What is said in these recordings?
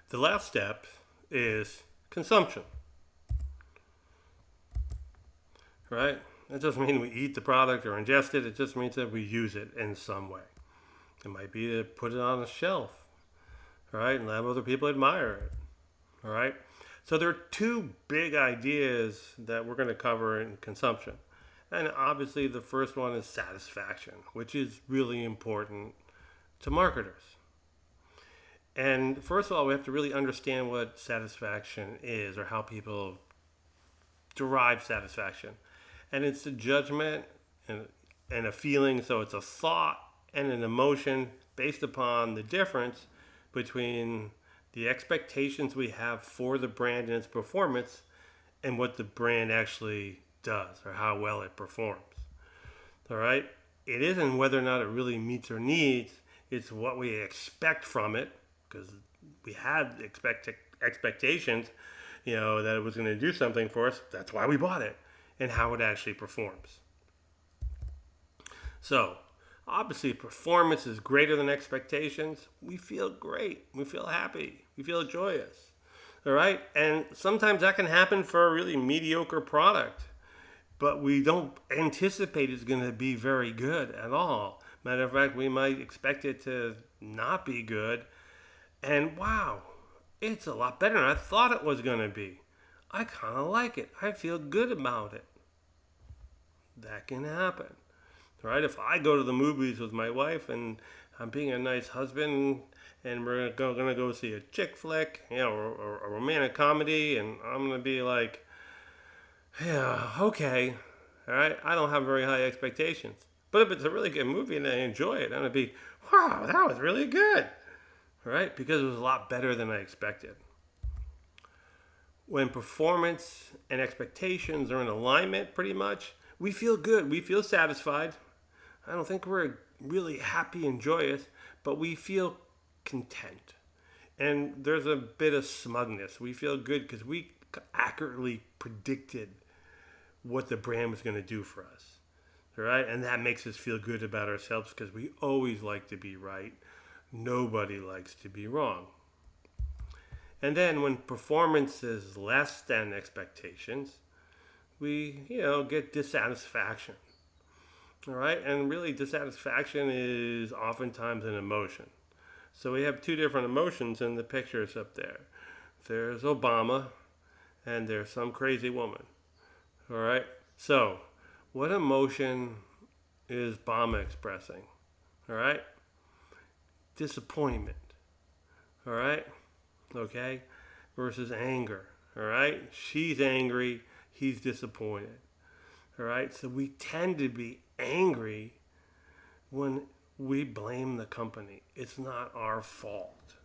The last step is consumption, right? It doesn't mean we eat the product or ingest it. It just means that we use it in some way. It might be to put it on a shelf, right, and have other people admire it, all right? So there are two big ideas that we're going to cover in consumption. And obviously, the first one is satisfaction, which is really important to marketers. And first of all, we have to really understand what satisfaction is or how people derive satisfaction. And it's a judgment and, and a feeling, so it's a thought and an emotion based upon the difference between the expectations we have for the brand and its performance and what the brand actually does or how well it performs. All right? It isn't whether or not it really meets our needs, it's what we expect from it because we had expectations, that it was going to do something for us. That's why we bought it and how it actually performs. So, obviously, performance is greater than expectations. We feel great. We feel happy. We feel joyous. All right? And sometimes that can happen for a really mediocre product, but we don't anticipate it's going to be very good at all. Matter of fact, we might expect it to not be good. And wow, it's a lot better than I thought it was going to be. I kind of like it. I feel good about it. That can happen. Right? If I go to the movies with my wife and I'm being a nice husband and we're going to go see a chick flick, or a romantic comedy, and I'm going to be like, yeah, okay. All right. I don't have very high expectations. But if it's a really good movie and I enjoy it, I'm going to be, wow, that was really good. All right. Because it was a lot better than I expected. When performance and expectations are in alignment, pretty much, we feel good. We feel satisfied. I don't think we're really happy and joyous, but we feel content. And there's a bit of smugness. We feel good because we accurately predicted what the brand was going to do for us. All right? And that makes us feel good about ourselves because we always like to be right. Nobody likes to be wrong. And then when performance is less than expectations, we, get dissatisfaction. All right? And really, dissatisfaction is oftentimes an emotion. So we have two different emotions in the pictures up there. There's Obama and there's some crazy woman. All right? So, what emotion is Obama expressing? All right? Disappointment. All right? Okay? Versus anger. All right? She's angry, he's disappointed. All right? So we tend to be angry when we blame the company. It's not our fault.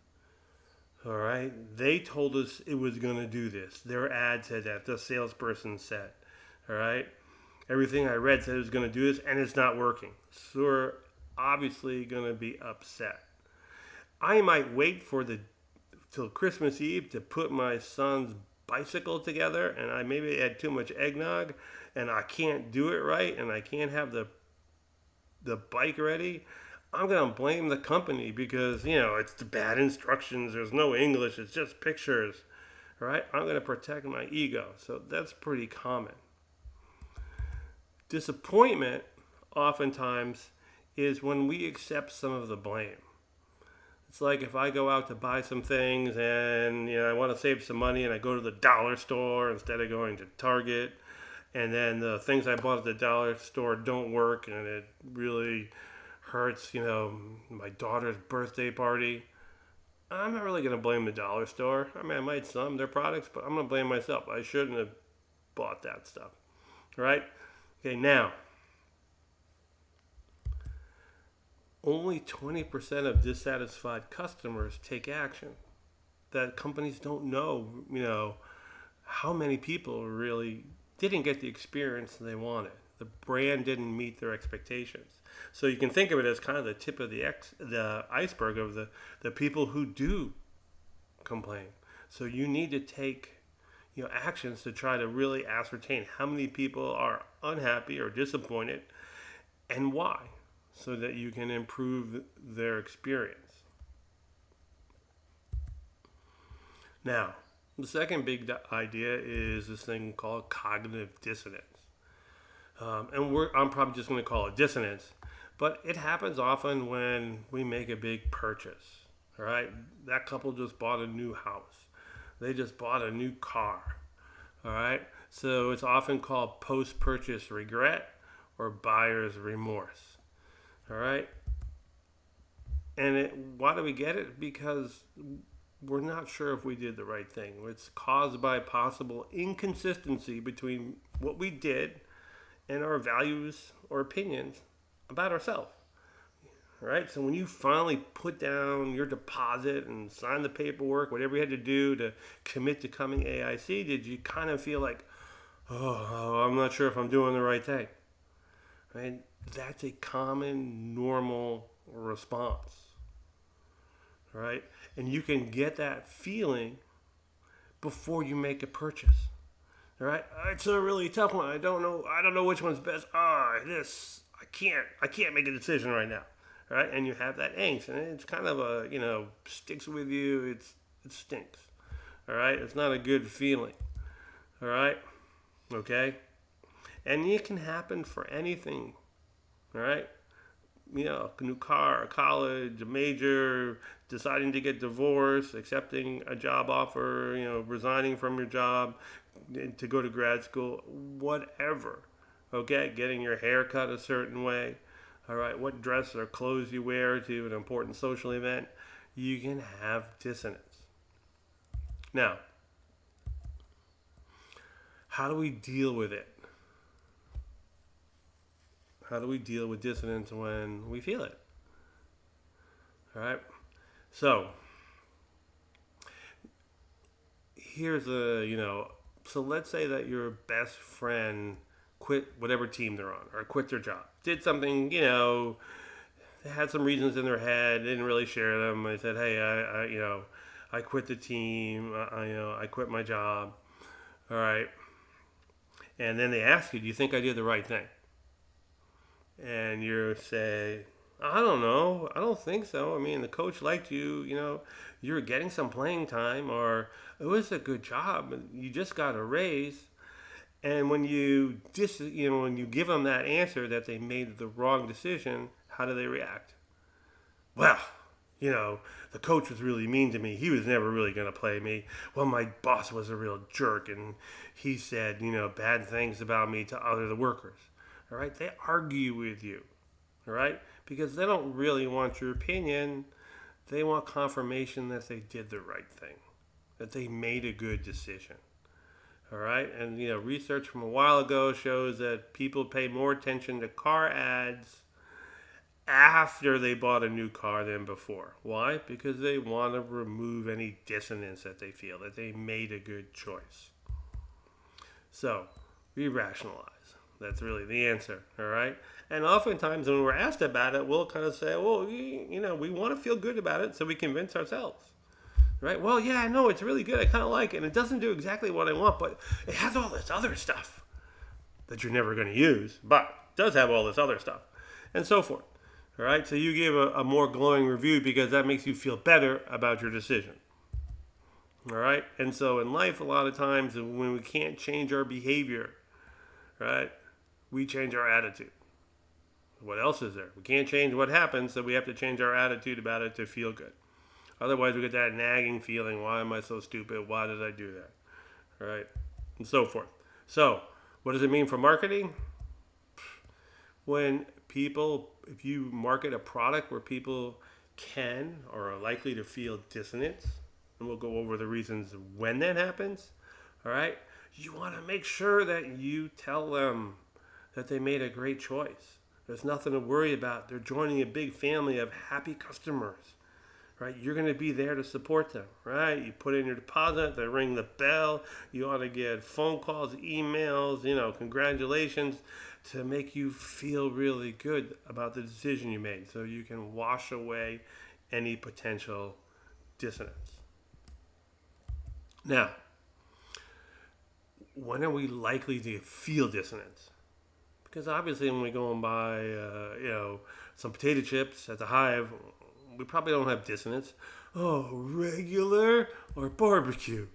All right? They told us it was going to do this. Their ad said that. The salesperson said. All right? Everything I read said it was going to do this, and it's not working. So we're obviously going to be upset. I might wait till Christmas Eve to put my son's bicycle together, and I maybe had too much eggnog, and I can't do it right, and I can't have the bike ready. I'm gonna blame the company because it's the bad instructions. There's no English. It's just pictures, right? I'm gonna protect my ego. So that's pretty common. Disappointment, oftentimes, is when we accept some of the blame. It's like if I go out to buy some things and I want to save some money and I go to the dollar store instead of going to Target, and then the things I bought at the dollar store don't work and it really hurts, my daughter's birthday party. I'm not really going to blame the dollar store. I mean, I might some their products, but I'm going to blame myself. I shouldn't have bought that stuff. All right? Okay, now, only 20% of dissatisfied customers take action. That companies don't know, how many people really didn't get the experience they wanted. The brand didn't meet their expectations. So you can think of it as kind of the tip of the iceberg of the people who do complain. So you need to take actions to try to really ascertain how many people are unhappy or disappointed and why, so that you can improve their experience. Now, the second big idea is this thing called cognitive dissonance. I'm probably just going to call it dissonance, but it happens often when we make a big purchase. All right, that couple just bought a new house. They just bought a new car. All right, so it's often called post-purchase regret or buyer's remorse. All right, why do we get it? Because we're not sure if we did the right thing. It's caused by possible inconsistency between what we did and our values or opinions about ourselves. Right? So when you finally put down your deposit and sign the paperwork, whatever you had to do to commit to coming AIC, did you kind of feel like, oh, I'm not sure if I'm doing the right thing? Right? That's a common, normal response. Right? And you can get that feeling before you make a purchase. All right? It's a really tough one. I don't know which one's best. I can't make a decision right now. Right? And you have that angst, and it's kind of sticks with you. It stinks. All right? It's not a good feeling. All right? Okay? And it can happen for anything. All right? A new car, a college, a major, deciding to get divorced, accepting a job offer, resigning from your job to go to grad school, whatever. Okay? Getting your hair cut a certain way. All right? What dress or clothes you wear to an important social event. You can have dissonance. Now, how do we deal with it? How do we deal with dissonance when we feel it? All right. So here's so let's say that your best friend quit whatever team they're on or quit their job. Did something, they had some reasons in their head, didn't really share them. They said, hey, I quit the team. I quit my job. All right. And then they ask you, do you think I did the right thing? And you say, I don't know. I don't think so. I mean, the coach liked you. You were getting some playing time, or it was a good job. You just got a raise. And when you give them that answer that they made the wrong decision, how do they react? Well, the coach was really mean to me. He was never really going to play me. Well, my boss was a real jerk, and he said, bad things about me to the workers. All right, they argue with you, all right, because they don't really want your opinion. They want confirmation that they did the right thing, that they made a good decision, all right. And research from a while ago shows that people pay more attention to car ads after they bought a new car than before. Why? Because they want to remove any dissonance that they feel, that they made a good choice. So, we rationalize. That's really the answer, all right? And oftentimes when we're asked about it, we'll kind of say, well, we want to feel good about it, so we convince ourselves, right? Well, yeah, I know, it's really good. I kind of like it. And it doesn't do exactly what I want, but it has all this other stuff that you're never going to use, but it does have all this other stuff, and so forth, all right? So you give a more glowing review because that makes you feel better about your decision, all right? And so in life, a lot of times when we can't change our behavior, right, we change our attitude. What else is there? We can't change what happens, so we have to change our attitude about it to feel good. Otherwise, we get that nagging feeling, why am I so stupid? Why did I do that? Right? And so forth. So, what does it mean for marketing? If you market a product where people can or are likely to feel dissonance, and we'll go over the reasons when that happens, all right? You want to make sure that you tell them that they made a great choice. There's nothing to worry about. They're joining a big family of happy customers, right? You're going to be there to support them, right? You put in your deposit, they ring the bell. You ought to get phone calls, emails, congratulations to make you feel really good about the decision you made so you can wash away any potential dissonance. Now, when are we likely to feel dissonance? Because obviously when we go and buy, some potato chips at the Hive, we probably don't have dissonance. oh, regular or barbecue?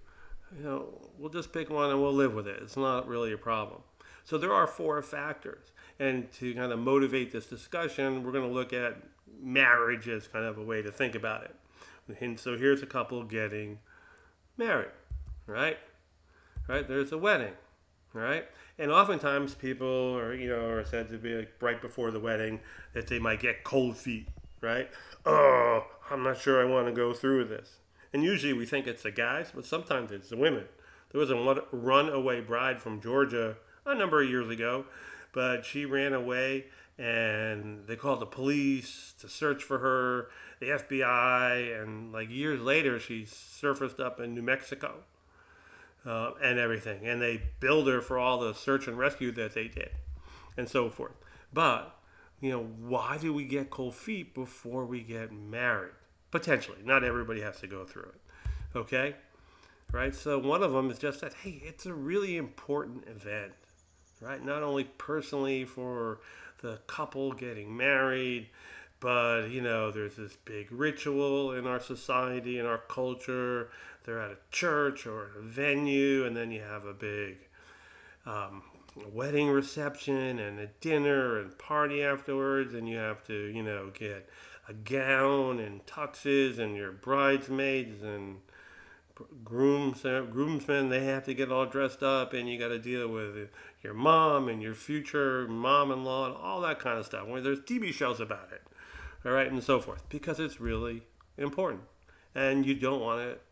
We'll just pick one and we'll live with it. It's not really a problem. So there are four factors. And to kind of motivate this discussion, we're going to look at marriage as kind of a way to think about it. And so here's a couple getting married, right? Right? There's a wedding, right? And oftentimes people are said to be like right before the wedding that they might get cold feet, right? Oh, I'm not sure I want to go through this. And usually we think it's the guys, but sometimes it's the women. There was a runaway bride from Georgia a number of years ago, but she ran away and they called the police to search for her, the FBI, and like years later she surfaced up in New Mexico and everything. And they billed her for all the search and rescue that they did and so forth. But, why do we get cold feet before we get married? Potentially. Not everybody has to go through it. Okay? Right? So one of them is just that, hey, it's a really important event. Right? Not only personally for the couple getting married, but, there's this big ritual in our society, in our culture. They're at a church or a venue, and then you have a big wedding reception and a dinner and party afterwards, and you have to, get a gown and tuxes, and your bridesmaids and groomsmen, they have to get all dressed up, and you got to deal with your mom and your future mom-in-law and all that kind of stuff. Well, there's TV shows about it, all right, and so forth, because it's really important, and you don't want it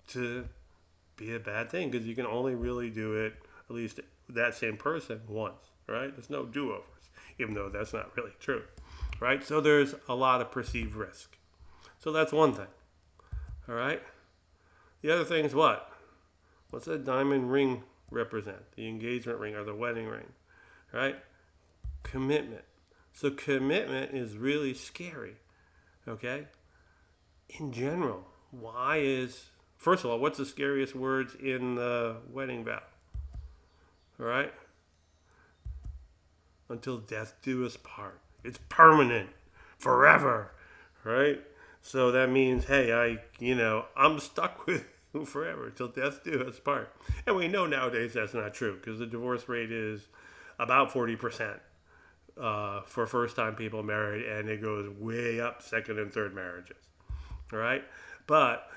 to be a bad thing because you can only really do it, at least that same person, once, right? There's no do-overs, even though that's not really true, right? So there's a lot of perceived risk. So that's one thing, all right? The other thing is what? What's that diamond ring represent? The engagement ring or the wedding ring, right? Commitment. So commitment is really scary, okay? In general, first of all, what's the scariest words in the wedding vow? All right? Until death do us part. It's permanent, forever, right? So that means, hey, I'm stuck with you forever till death do us part. And we know nowadays that's not true because the divorce rate is about 40% for first-time people married, and it goes way up second and third marriages. All right? But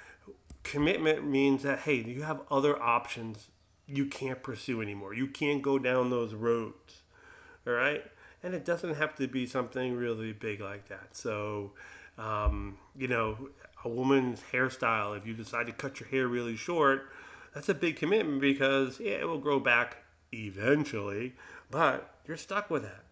commitment means that, hey, you have other options you can't pursue anymore. You can't go down those roads. All right? And it doesn't have to be something really big like that. So, a woman's hairstyle, if you decide to cut your hair really short, that's a big commitment because, yeah, it will grow back eventually, but you're stuck with that.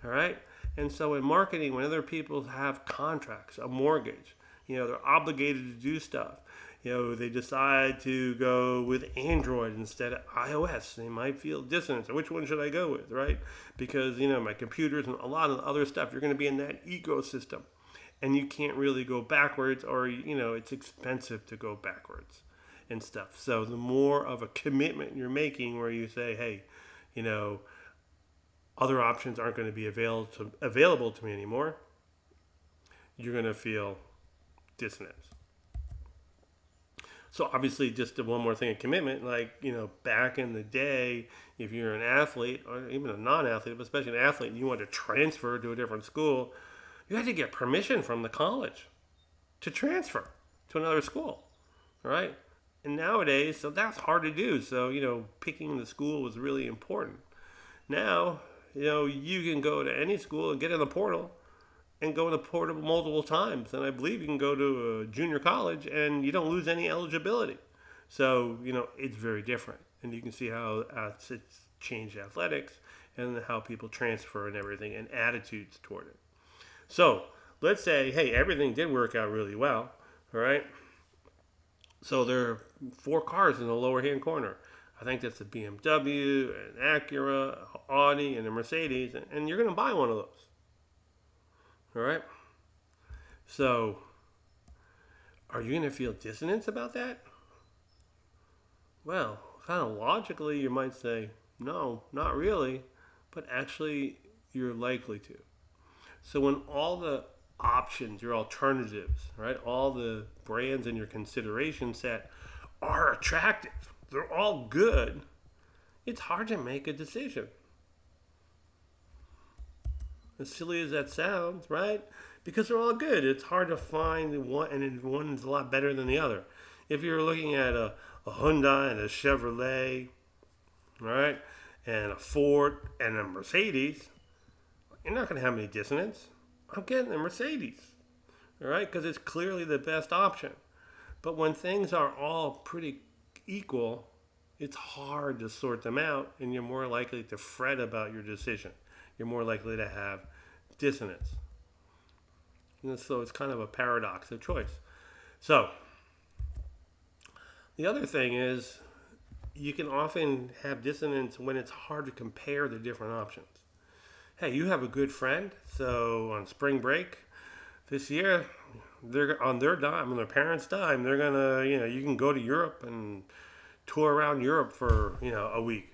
All right? And so in marketing, when other people have contracts, a mortgage, they're obligated to do stuff. They decide to go with Android instead of iOS. They might feel dissonance. Or which one should I go with, right? Because, my computers and a lot of other stuff, you're going to be in that ecosystem. And you can't really go backwards or, it's expensive to go backwards and stuff. So the more of a commitment you're making where you say, hey, other options aren't going to be available to me anymore, you're going to feel dissonance. So obviously, just one more thing of commitment, like, back in the day, if you're an athlete or even a non-athlete, but especially an athlete, and you want to transfer to a different school, you had to get permission from the college to transfer to another school, all right? And nowadays, so that's hard to do. So, picking the school was really important. Now, you can go to any school and get in the portal and go in the portal multiple times. And I believe you can go to a junior college and you don't lose any eligibility. So, it's very different. And you can see how it's changed athletics and how people transfer and everything and attitudes toward it. So, let's say, hey, everything did work out really well, all right? So there are 4 cars in the lower hand corner. I think that's a BMW, an Acura, an Audi, and a Mercedes, and you're going to buy one of those. All right? So, are you going to feel dissonance about that? Well, kind of logically, you might say, no, not really, but actually, you're likely to. So when all the options, your alternatives, right? All the brands in your consideration set are attractive. They're all good. It's hard to make a decision. As silly as that sounds, right? Because they're all good. It's hard to find one, and one's a lot better than the other. If you're looking at a Hyundai and a Chevrolet, right, and a Ford and a Mercedes, you're not going to have any dissonance. I'm getting the Mercedes, all right, because it's clearly the best option. But when things are all pretty equal, it's hard to sort them out, and you're more likely to fret about your decision. You're more likely to have dissonance. And so it's kind of a paradox of choice. So the other thing is you can often have dissonance when it's hard to compare the different options. Hey, you have a good friend, so on spring break this year, they're on their dime, on their parents' dime, they're gonna, you can go to Europe and tour around Europe for, a week.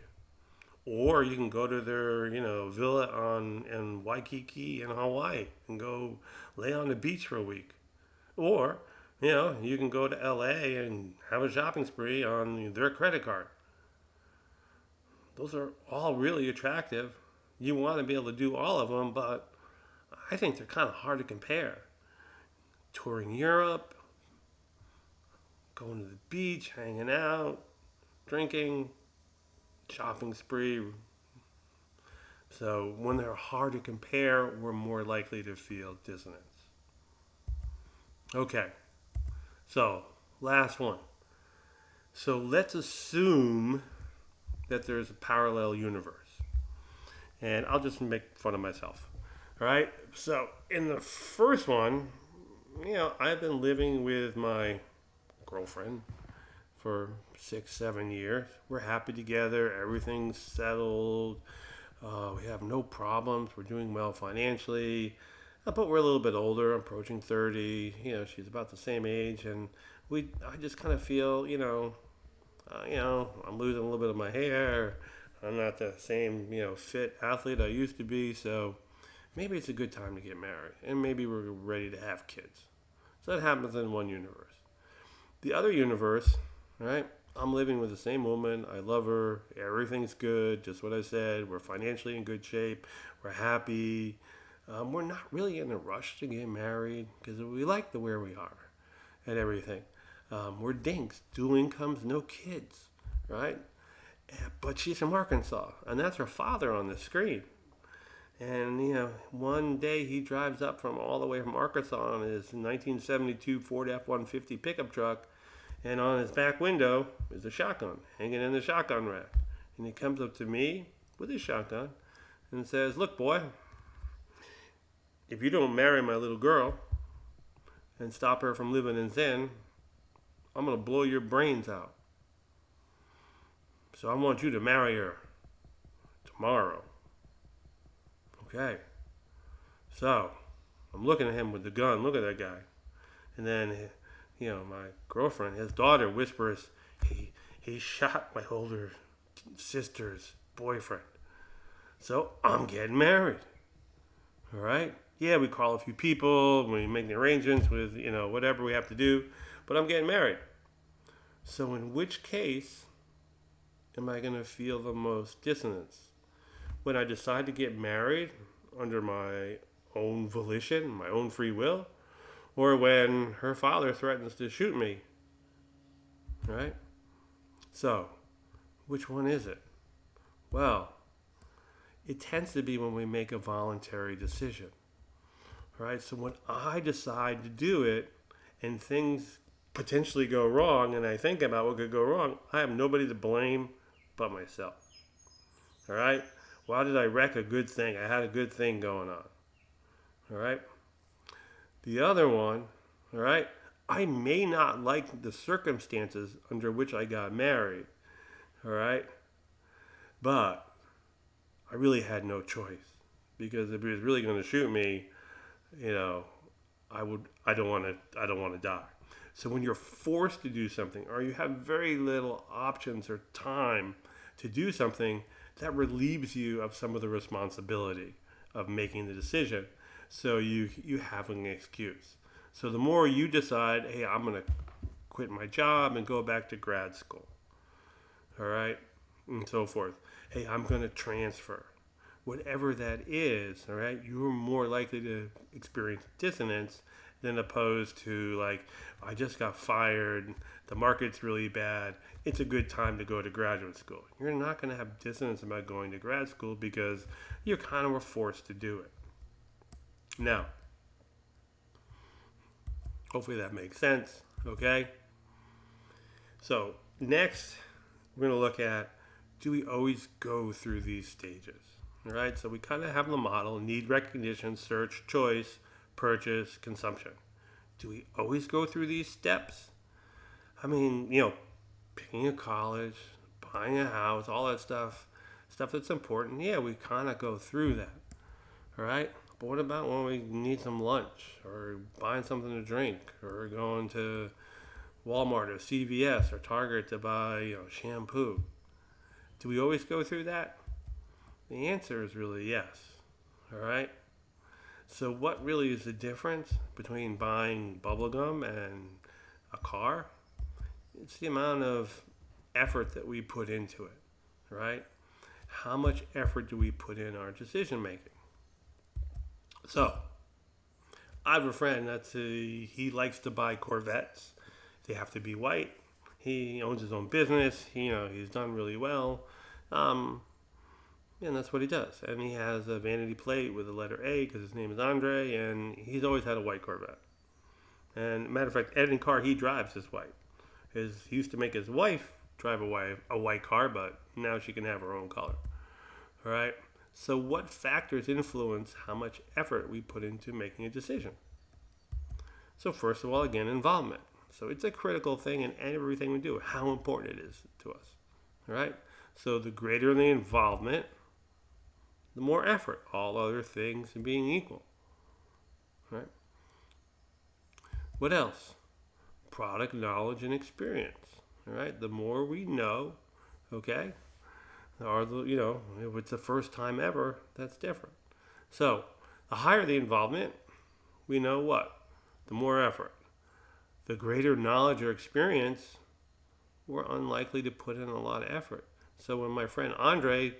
Or you can go to their, villa in Waikiki in Hawaii and go lay on the beach for a week. Or, you can go to LA and have a shopping spree on their credit card. Those are all really attractive. You want to be able to do all of them, but I think they're kind of hard to compare. Touring Europe, going to the beach, hanging out, drinking, shopping spree. So when they're hard to compare, we're more likely to feel dissonance. Okay, so last one. So let's assume that there's a parallel universe. And I'll just make fun of myself. All right, so in the first one, I've been living with my girlfriend for 6-7 years. We're happy together. Everything's settled. We have no problems. We're doing well financially. But we're a little bit older, approaching 30. She's about the same age, and I just kind of feel, I'm losing a little bit of my hair. I'm not the same, fit athlete I used to be. So maybe it's a good time to get married, and maybe we're ready to have kids. So that happens in one universe. The other universe, right? I'm living with the same woman. I love her. Everything's good. Just what I said. We're financially in good shape. We're happy. We're not really in a rush to get married because we like where we are and everything. We're dinks. Dual incomes, no kids, right? But she's from Arkansas, and that's her father on the screen. And, one day he drives up from all the way from Arkansas in his 1972 Ford F-150 pickup truck, and on his back window is a shotgun hanging in the shotgun rack. And he comes up to me with his shotgun and says, "Look, boy, if you don't marry my little girl and stop her from living in sin, I'm going to blow your brains out. So I want you to marry her tomorrow." Okay. So I'm looking at him with the gun. Look at that guy. And then, my girlfriend, his daughter, whispers, he shot my older sister's boyfriend. So I'm getting married. All right? Yeah, we call a few people. We make the arrangements with, whatever we have to do. But I'm getting married. So in which case am I going to feel the most dissonance? When I decide to get married under my own volition, my own free will, or when her father threatens to shoot me, right? So, which one is it? Well, it tends to be when we make a voluntary decision, right? So when I decide to do it and things potentially go wrong and I think about what could go wrong, I have nobody to blame but myself, all right? Why did I wreck a good thing? I had a good thing going on. All right? The other one, all right? I may not like the circumstances under which I got married. All right? But I really had no choice. Because if he was really going to shoot me, I don't want to die. So when you're forced to do something or you have very little options or time to do something, that relieves you of some of the responsibility of making the decision. So you have an excuse. So the more you decide, hey, I'm going to quit my job and go back to grad school, all right, and so forth. Hey, I'm going to transfer. Whatever that is, all right, you're more likely to experience dissonance than opposed to like, I just got fired, the market's really bad, it's a good time to go to graduate school. You're not going to have dissonance about going to grad school because you kind of were forced to do it. Now, hopefully that makes sense, okay? So, next, we're going to look at, do we always go through these stages? All right, so we kind of have the model: need, recognition, search, choice, purchase, consumption. Do we always go through these steps? I mean, picking a college, buying a house, all that stuff that's important. Yeah, we kind of go through that. All right, but what about when we need some lunch or buying something to drink or going to Walmart or CVS or Target to buy, shampoo? Do we always go through that? The answer is really yes. All right. So what really is the difference between buying bubblegum and a car? It's the amount of effort that we put into it, right? How much effort do we put in our decision making? So, I have a friend he likes to buy Corvettes. They have to be white. He owns his own business. He's done really well. And that's what he does. And he has a vanity plate with the letter A because his name is Andre, and he's always had a white Corvette. And matter of fact, any car he drives is white. He used to make his wife drive a white car, but now she can have her own color. All right. So what factors influence how much effort we put into making a decision? So first of all, again, involvement. So it's a critical thing in everything we do, how important it is to us. All right. So the greater the involvement, the more effort, all other things being equal. Right? What else? Product knowledge and experience. All right? The more we know, okay, or if it's the first time ever, that's different. So the higher the involvement, we know what? The more effort. The greater knowledge or experience, we're unlikely to put in a lot of effort. So when my friend Andre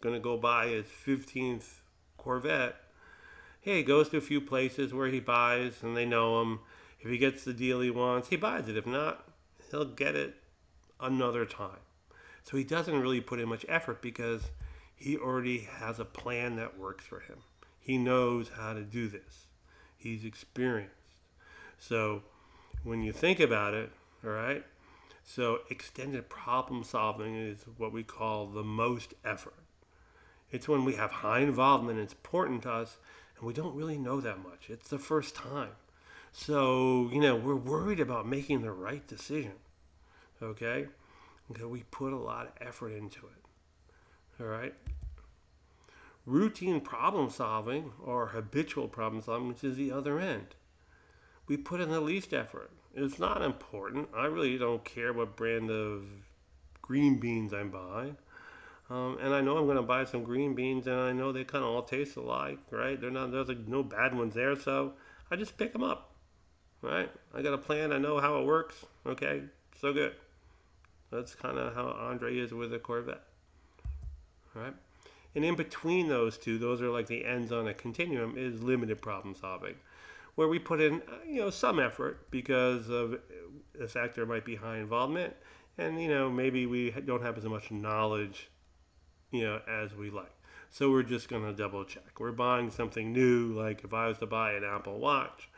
going to go buy his 15th Corvette, he goes to a few places where he buys and they know him. If he gets the deal he wants, he buys it. If not, he'll get it another time. So he doesn't really put in much effort because he already has a plan that works for him. He knows how to do this. He's experienced. So when you think about it, all right, so extended problem solving is what we call the most effort. It's when we have high involvement, it's important to us, and we don't really know that much. It's the first time. So, we're worried about making the right decision. Okay? Okay, we put a lot of effort into it. All right? Routine problem solving or habitual problem solving, which is the other end. We put in the least effort. It's not important. I really don't care what brand of green beans I'm buying. And I know I'm going to buy some green beans, and I know they kind of all taste alike, right? There's like no bad ones there, so I just pick them up, right? I got a plan. I know how it works. Okay, so good. That's kind of how Andre is with a Corvette, right? And in between those two, those are like the ends on a continuum, is limited problem solving, where we put in, some effort because of the fact there might be high involvement, and maybe we don't have as much knowledge as we like. So we're just going to double check. We're buying something new, like if I was to buy an Apple Watch,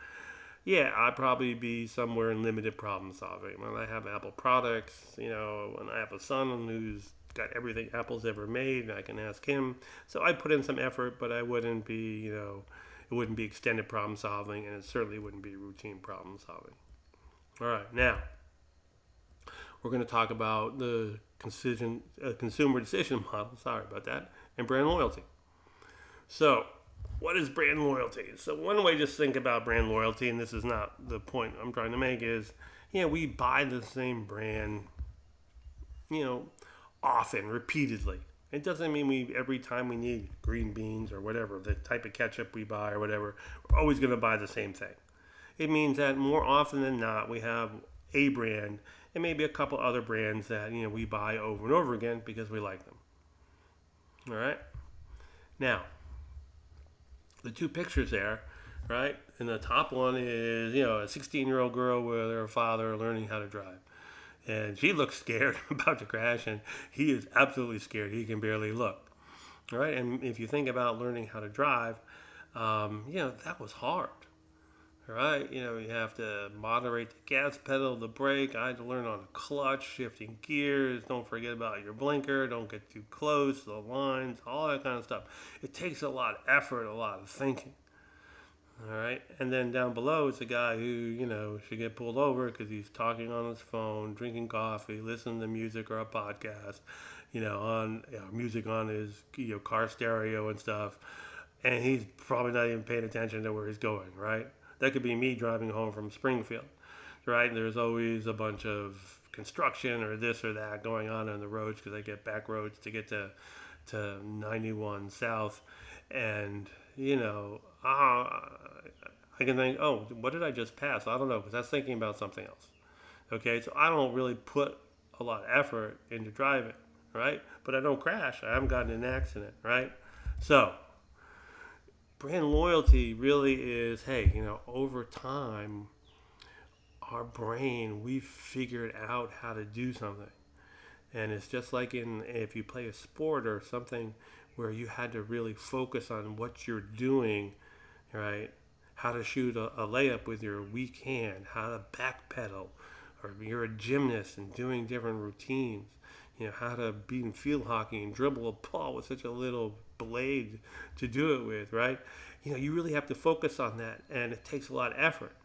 I'd probably be somewhere in limited problem solving. When I have Apple products, when I have a son who's got everything Apple's ever made, and I can ask him. So I put in some effort, but I wouldn't be, it wouldn't be extended problem solving, and it certainly wouldn't be routine problem solving. All right, now we're going to talk about the consumer decision model, sorry about that, and brand loyalty. So, what is brand loyalty? So one way to just think about brand loyalty, and this is not the point I'm trying to make, is, we buy the same brand, often, repeatedly. It doesn't mean we every time we need green beans or whatever, the type of ketchup we buy or whatever, we're always going to buy the same thing. It means that more often than not, we have a brand and maybe a couple other brands that we buy over and over again because we like them. All right. Now, the two pictures there, right? And the top one is a 16-year-old girl with her father learning how to drive, and she looks scared about to crash, and he is absolutely scared. He can barely look. All right. And if you think about learning how to drive, that was hard. Right, you have to moderate the gas pedal, the brake. I had to learn on a clutch, shifting gears. Don't forget about your blinker. Don't get too close, the lines, all that kind of stuff. It takes a lot of effort, a lot of thinking. All right, and then down below is a guy who should get pulled over because he's talking on his phone, drinking coffee, listening to music or a podcast, on music on his car stereo and stuff, and he's probably not even paying attention to where he's going. Right. That could be me driving home from Springfield, right? And there's always a bunch of construction or this or that going on the roads because I get back roads to get to 91 South. And, I can think, oh, what did I just pass? I don't know, because that's thinking about something else. Okay, so I don't really put a lot of effort into driving, right? But I don't crash. I haven't gotten in an accident, right? So, brand loyalty really is, hey, over time, our brain, we've figured out how to do something. And it's just like if you play a sport or something where you had to really focus on what you're doing, right? How to shoot a layup with your weak hand, how to backpedal, or you're a gymnast and doing different routines. How to be in field hockey and dribble a ball with such a little blade to do it with, right? You really have to focus on that, and it takes a lot of effort.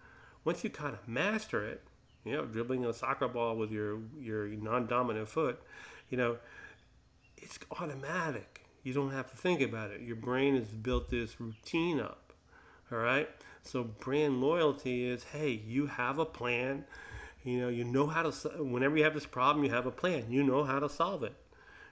Once you kind of master it, dribbling a soccer ball with your non-dominant foot, it's automatic. You don't have to think about it. Your brain has built this routine up, all right? So brand loyalty is, hey, you have a plan. You know how to, whenever you have this problem, you have a plan. You know how to solve it.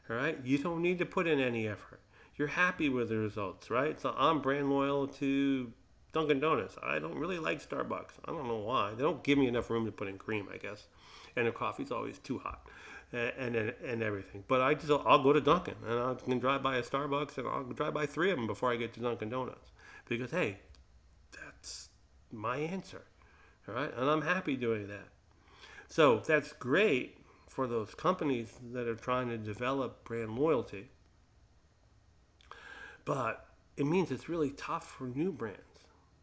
All right? You don't need to put in any effort. You're happy with the results, right? So I'm brand loyal to Dunkin' Donuts. I don't really like Starbucks. I don't know why. They don't give me enough room to put in cream, I guess. And the coffee's always too hot and everything. But I'll go to Dunkin' and I can drive by a Starbucks and I'll drive by 3 of them before I get to Dunkin' Donuts. Because, hey, that's my answer. All right? And I'm happy doing that. So that's great for those companies that are trying to develop brand loyalty. But it means it's really tough for new brands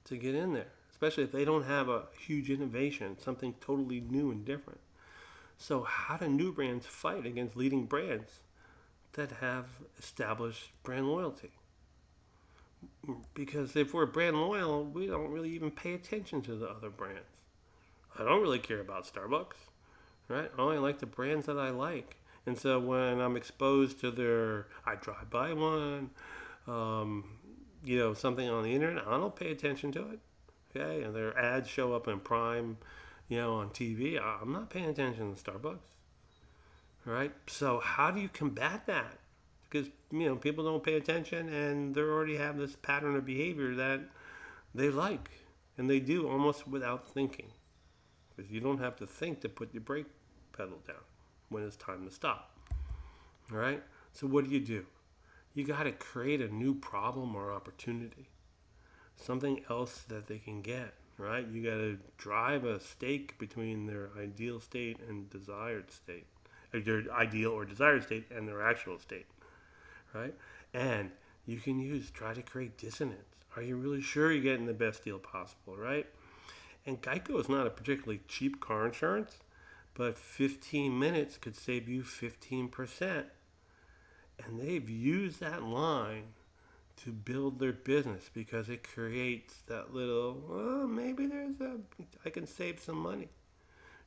to get in there, especially if they don't have a huge innovation, something totally new and different. So how do new brands fight against leading brands that have established brand loyalty? Because if we're brand loyal, we don't really even pay attention to the other brands. I don't really care about Starbucks, right? I only like the brands that I like. And so when I'm exposed to I drive by one, something on the internet, I don't pay attention to it. Okay, and their ads show up in Prime, on TV. I'm not paying attention to Starbucks. All right, so how do you combat that? Because people don't pay attention, and they already have this pattern of behavior that they like, and they do almost without thinking. Because you don't have to think to put your brake pedal down when it's time to stop. All right, so what do? You got to create a new problem or opportunity, something else that they can get, right? You got to drive a stake between their ideal state and desired state, or their ideal or desired state and their actual state, right? And you can try to create dissonance. Are you really sure you're getting the best deal possible, right? And Geico is not a particularly cheap car insurance, but 15 minutes could save you 15%. And they've used that line to build their business because it creates that little, maybe I can save some money,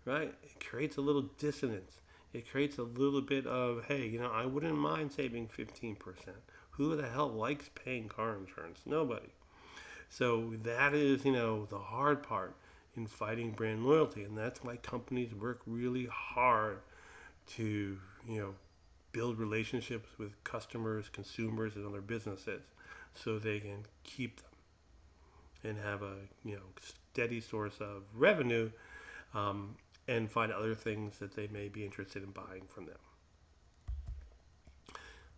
right? It creates a little dissonance. It creates a little bit of, hey, I wouldn't mind saving 15%. Who the hell likes paying car insurance? Nobody. So that is, the hard part in fighting brand loyalty. And that's why companies work really hard to, build relationships with customers, consumers, and other businesses so they can keep them and have a steady source of revenue, and find other things that they may be interested in buying from them.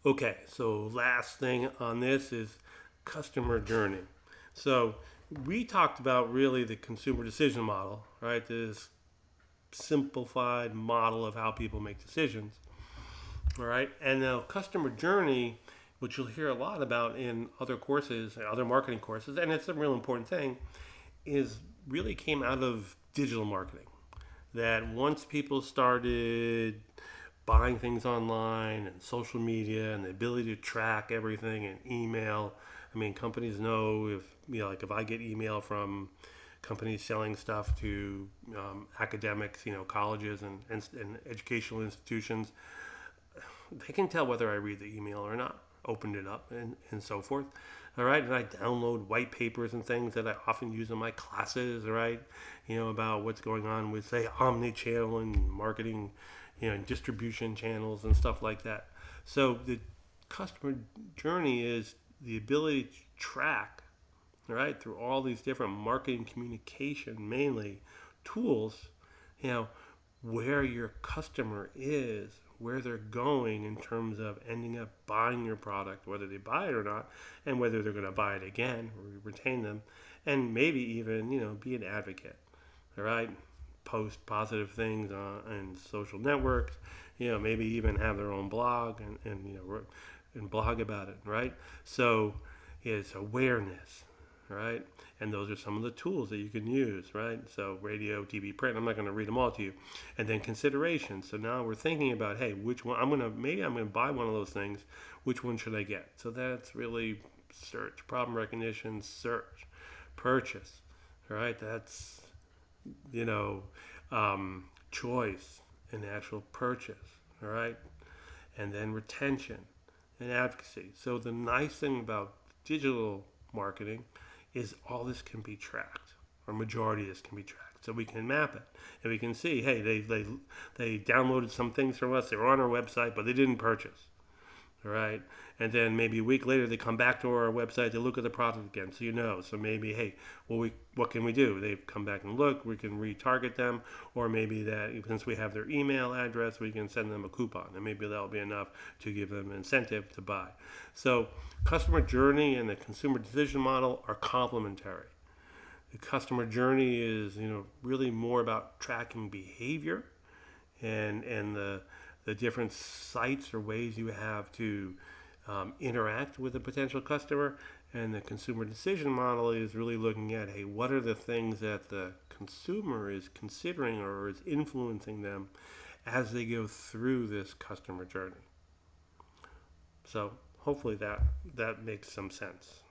Okay, so last thing on this is customer journey. So we talked about really the consumer decision model, right? This simplified model of how people make decisions. All right, and now customer journey, which you'll hear a lot about in other courses, other marketing courses, and it's a real important thing, is really came out of digital marketing. That once people started buying things online and social media and the ability to track everything and email, I mean, companies know if, like if I get email from companies selling stuff to academics, colleges and educational institutions, they can tell whether I read the email or not, opened it up, and so forth. All right, and I download white papers and things that I often use in my classes, all right, about what's going on with, say, omni-channel and marketing, and distribution channels and stuff like that. So the customer journey is the ability to track, all right, through all these different marketing communication, mainly tools, where your customer is, where they're going in terms of ending up buying your product, whether they buy it or not, and whether they're going to buy it again or retain them, and maybe even, be an advocate, all right? Post positive things on social networks, maybe even have their own blog and blog about it, right? So it's awareness, right? And those are some of the tools that you can use, right? So radio, TV, print. I'm not going to read them all to you. And then consideration. So now we're thinking about, hey, which one? I'm going to buy one of those things. Which one should I get? So that's really search, problem recognition, search, purchase, right? That's choice and actual purchase, all right? And then retention and advocacy. So the nice thing about digital marketing is all this can be tracked, or majority of this can be tracked. So we can map it, and we can see, hey, they downloaded some things from us. They were on our website, but they didn't purchase. All right, and then maybe a week later they come back to our website to look at the product again. So so maybe, hey, what can we do? They come back and look. We can retarget them, or maybe that since we have their email address, we can send them a coupon, and maybe that'll be enough to give them an incentive to buy. So customer journey and the consumer decision model are complementary. The customer journey is really more about tracking behavior and the different sites or ways you have to interact with a potential customer. And the consumer decision model is really looking at, hey, what are the things that the consumer is considering or is influencing them as they go through this customer journey. So hopefully that makes some sense.